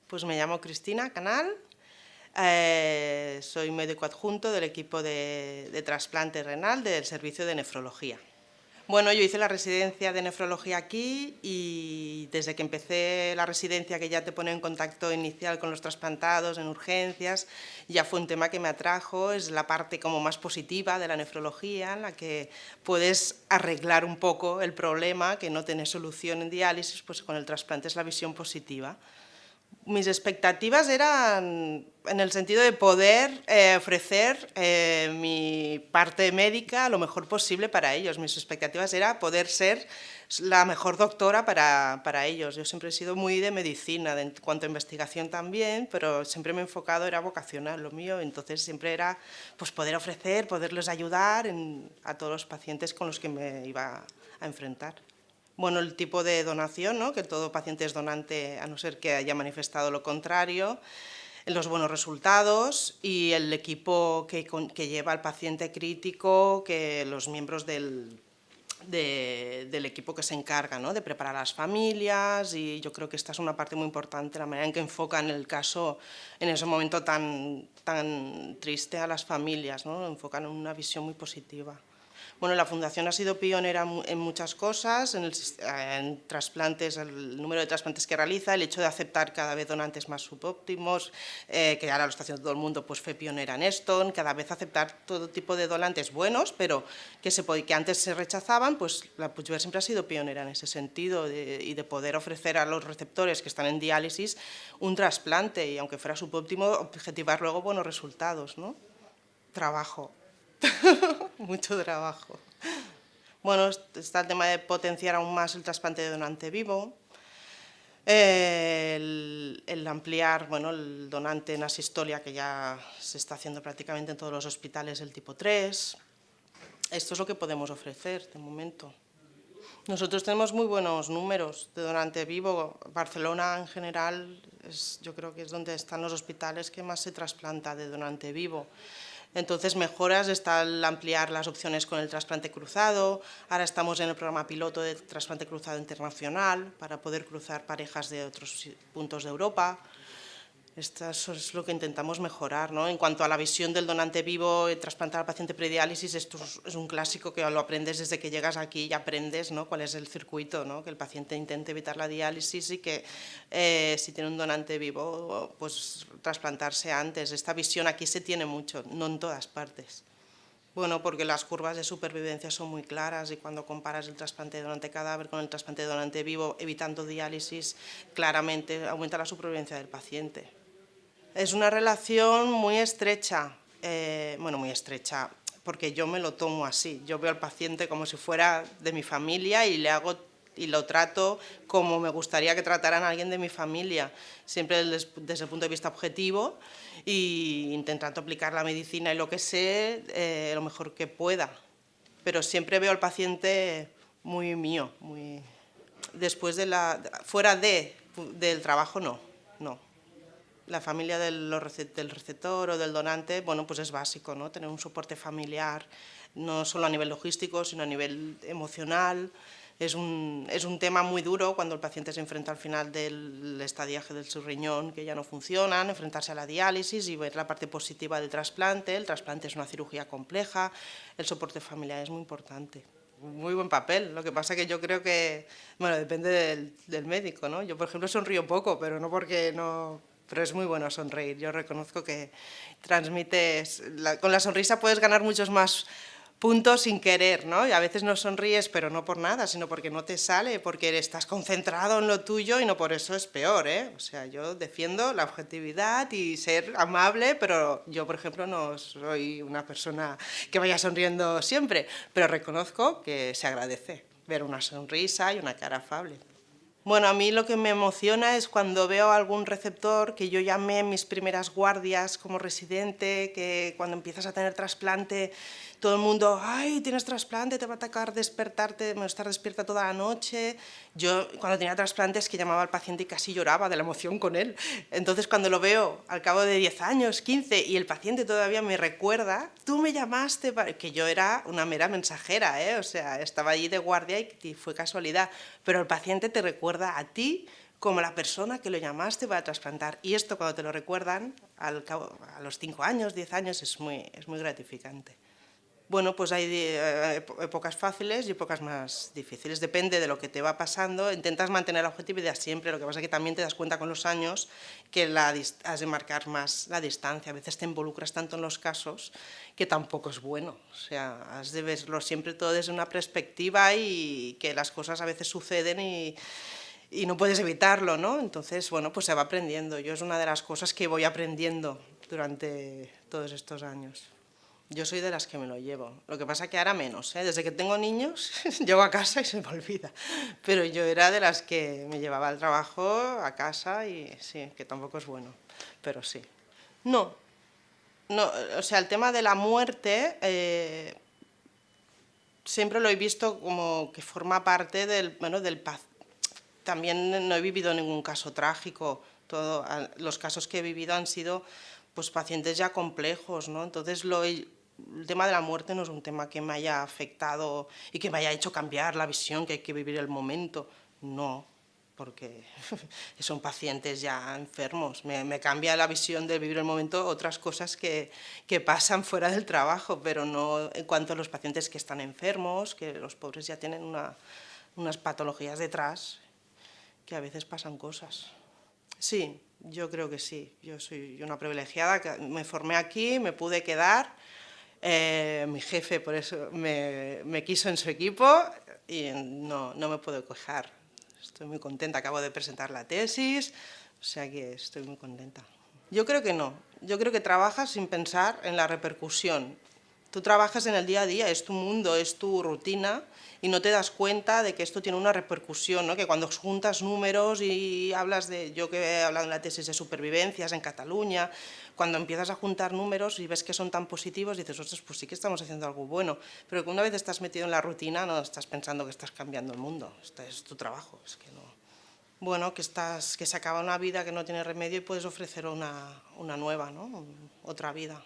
Pues me llamo Cristina Canal, soy médico adjunto del equipo de trasplante renal del servicio de nefrología. Bueno, yo hice la residencia de nefrología aquí y desde que empecé la residencia, que ya te pone en contacto inicial con los trasplantados en urgencias, ya fue un tema que me atrajo. Es la parte como más positiva de la nefrología, en la que puedes arreglar un poco el problema, que no tiene solución en diálisis, pues con el trasplante es la visión positiva. Mis expectativas eran en el sentido de poder ofrecer mi parte médica lo mejor posible para ellos. Mis expectativas era poder ser la mejor doctora para ellos. Yo siempre he sido muy de medicina, en cuanto a investigación también, pero siempre me he enfocado, era vocacional lo mío, entonces siempre era pues, poder ofrecer, poderles ayudar a todos los pacientes con los que me iba a enfrentar. Bueno, el tipo de donación, ¿no? Que todo paciente es donante a no ser que haya manifestado lo contrario, los buenos resultados y el equipo que lleva al paciente crítico, que los miembros del equipo que se encarga, ¿no? De preparar a las familias, y yo creo que esta es una parte muy importante, la manera en que enfocan el caso en ese momento tan triste a las familias, ¿no? Enfocan en una visión muy positiva. Bueno, la Fundación ha sido pionera en muchas cosas, en trasplantes, el número de trasplantes que realiza, el hecho de aceptar cada vez donantes más subóptimos, que ahora lo está haciendo todo el mundo, pues fue pionera en esto, en cada vez aceptar todo tipo de donantes buenos, pero que antes se rechazaban, pues la Puigverd siempre ha sido pionera en ese sentido y de poder ofrecer a los receptores que están en diálisis un trasplante y aunque fuera subóptimo, objetivar luego buenos resultados, ¿no? Trabajo. Mucho trabajo. Bueno, está el tema de potenciar aún más el trasplante de donante vivo, el ampliar el donante en asistolia, que ya se está haciendo prácticamente en todos los hospitales del tipo 3. Esto es lo que podemos ofrecer de momento. Nosotros tenemos muy buenos números de donante vivo. Barcelona en general yo creo que es donde están los hospitales que más se trasplanta de donante vivo. Entonces, mejoras está el ampliar las opciones con el trasplante cruzado. Ahora estamos en el programa piloto de trasplante cruzado internacional para poder cruzar parejas de otros puntos de Europa. Esto es lo que intentamos mejorar, ¿no? En cuanto a la visión del donante vivo, trasplantar al paciente prediálisis, esto es un clásico que lo aprendes desde que llegas aquí y aprendes, ¿no? Cuál es el circuito, ¿no? Que el paciente intente evitar la diálisis y que si tiene un donante vivo, pues trasplantarse antes. Esta visión aquí se tiene mucho, no en todas partes. Bueno, porque las curvas de supervivencia son muy claras y cuando comparas el trasplante de donante cadáver con el trasplante de donante vivo, evitando diálisis, claramente aumenta la supervivencia del paciente. Es una relación muy estrecha, muy estrecha, porque yo me lo tomo así. Yo veo al paciente como si fuera de mi familia y lo trato como me gustaría que trataran a alguien de mi familia, siempre desde el punto de vista objetivo e intentando aplicar la medicina y lo que sé lo mejor que pueda. Pero siempre veo al paciente muy mío, después fuera del trabajo no. La familia del receptor o del donante, bueno, pues es básico, ¿no? Tener un soporte familiar, no solo a nivel logístico, sino a nivel emocional. Es un tema muy duro cuando el paciente se enfrenta al final del estadiaje de su riñón, que ya no funcionan, enfrentarse a la diálisis y ver la parte positiva del trasplante. El trasplante es una cirugía compleja, el soporte familiar es muy importante. Muy buen papel, lo que pasa que yo creo que, bueno, depende del médico, ¿no? Yo, por ejemplo, sonrío poco, pero no porque no... Pero es muy bueno sonreír, yo reconozco que transmites... Con la sonrisa puedes ganar muchos más puntos sin querer, ¿no? Y a veces no sonríes, pero no por nada, sino porque no te sale, porque estás concentrado en lo tuyo y no por eso es peor, ¿eh? O sea, yo defiendo la objetividad y ser amable, pero yo, por ejemplo, no soy una persona que vaya sonriendo siempre, pero reconozco que se agradece ver una sonrisa y una cara afable. Bueno, a mí lo que me emociona es cuando veo a algún receptor que yo llamé en mis primeras guardias como residente, que cuando empiezas a tener trasplante, todo el mundo, ¡ay, tienes trasplante, te va a atacar despertarte, estar despierta toda la noche! Yo, cuando tenía trasplantes, que llamaba al paciente y casi lloraba de la emoción con él. Entonces, cuando lo veo al cabo de 10 años, 15, y el paciente todavía me recuerda, tú me llamaste, que yo era una mera mensajera, ¿eh? O sea, estaba allí de guardia y fue casualidad, pero el paciente te recuerda a ti como la persona que lo llamaste para trasplantar. Y esto cuando te lo recuerdan, a los 5 años, 10 años, es muy gratificante. Bueno, pues hay épocas fáciles y épocas más difíciles, depende de lo que te va pasando, intentas mantener la objetividad siempre, lo que pasa es que también te das cuenta con los años que has de marcar más la distancia, a veces te involucras tanto en los casos que tampoco es bueno, o sea, has de verlo siempre todo desde una perspectiva y que las cosas a veces suceden y no puedes evitarlo, ¿no? Entonces, bueno, pues se va aprendiendo, yo es una de las cosas que voy aprendiendo durante todos estos años. Yo soy de las que me lo llevo. Lo que pasa que ahora menos, ¿eh? Desde que tengo niños, llego a casa y se me olvida. Pero yo era de las que me llevaba al trabajo, a casa y sí, que tampoco es bueno, pero sí. No, no, o sea, el tema de la muerte siempre lo he visto como que forma parte del también no he vivido ningún caso trágico. Los casos que he vivido han sido pues pacientes ya complejos, ¿no? Entonces el tema de la muerte no es un tema que me haya afectado y que me haya hecho cambiar la visión que hay que vivir el momento. No, porque son pacientes ya enfermos. Me cambia la visión de vivir el momento otras cosas que pasan fuera del trabajo, pero no en cuanto a los pacientes que están enfermos, que los pobres ya tienen unas patologías detrás, que a veces pasan cosas. Sí, yo creo que sí. Yo soy una privilegiada, que me formé aquí, me pude quedar. Mi jefe por eso me quiso en su equipo y no me puedo quejar. Estoy muy contenta, acabo de presentar la tesis, o sea que estoy muy contenta. Yo creo que no, yo creo que trabajas sin pensar en la repercusión. Tú trabajas en el día a día, es tu mundo, es tu rutina y no te das cuenta de que esto tiene una repercusión, ¿no? Que cuando juntas números y hablas yo que he hablado en la tesis de supervivencias en Cataluña, cuando empiezas a juntar números y ves que son tan positivos, dices, ostras, pues sí que estamos haciendo algo bueno, pero que una vez estás metido en la rutina no estás pensando que estás cambiando el mundo, este es tu trabajo, es que no. Bueno, que se acaba una vida que no tiene remedio y puedes ofrecer una nueva, ¿no? Otra vida.